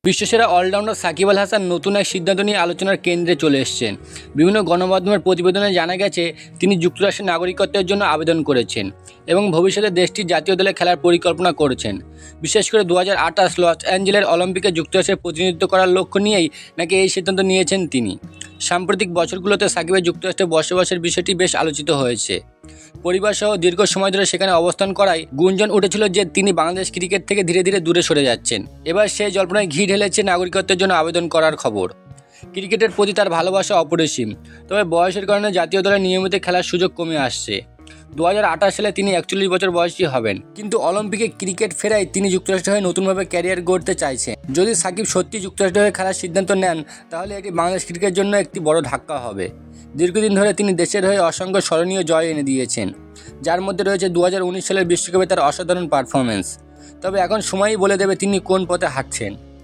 বিশ্বসেরা allrounder Shakib Al Hasan নতুন এক সিদ্ধান্ত নিয়ে আলোচনার কেন্দ্রে চলে এসেছেন। বিভিন্ন গণমাধ্যমের প্রতিবেদনে জানা গেছে তিনি যুক্তরাষ্ট্রের নাগরিকত্বের জন্য আবেদন করেছেন এবং ভবিষ্যতে দেশটির জাতীয় দলে খেলার পরিকল্পনা করছেন। বিশেষ করে 2028 লস অ্যাঞ্জেলেস অলিম্পিকে যুক্তরাষ্ট্রের প্রতিনিধিত্ব করার লক্ষ্য নিয়েই নাকি এই সিদ্ধান্ত নিয়েছেন তিনি। সাম্প্রতিক বছরগুলোতে সাকিবের যুক্তরাষ্ট্রে বসবাসের বিষয়টি বেশ আলোচিত হয়েছে। পরিবারসহ দীর্ঘ সময় ধরে সেখানে অবস্থান করায় গুঞ্জন উঠেছিল যে তিনি বাংলাদেশ ক্রিকেট থেকে ধীরে ধীরে দূরে সরে যাচ্ছেন। এবার সেই জল্পনায় ঘি ঢেলেছে নাগরিকত্বের জন্য আবেদন করার খবর। ক্রিকেটের প্রতি তার ভালোবাসা অপরিসীম, তবে বয়সের কারণে জাতীয় দলে নিয়মিত খেলার সুযোগ কমে আসছে। 2028 সালে তিনি 41 বছর বয়সী হবেন, কিন্তু অলিম্পিকে ক্রিকেট ফেরায় তিনি যুক্তরাষ্ট্রের হয়ে নতুনভাবে ক্যারিয়ার গড়তে চাইছেন। যদি সাকিব সত্যি যুক্তরাষ্ট্রের হয়ে খেলার সিদ্ধান্ত নেন, তাহলে এটি বাংলাদেশ ক্রিকেটের জন্য একটি বড় ধাক্কা হবে। দীর্ঘদিন ধরে তিনি দেশের হয়ে অসংখ্য স্মরণীয় জয় এনে দিয়েছেন, যার মধ্যে রয়েছে 2019 সালের বিশ্বকাপে তার অসাধারণ পারফরমেন্স। তবে এখন সময়ই বলে দেবে তিনি কোন পথে হাঁটছেন।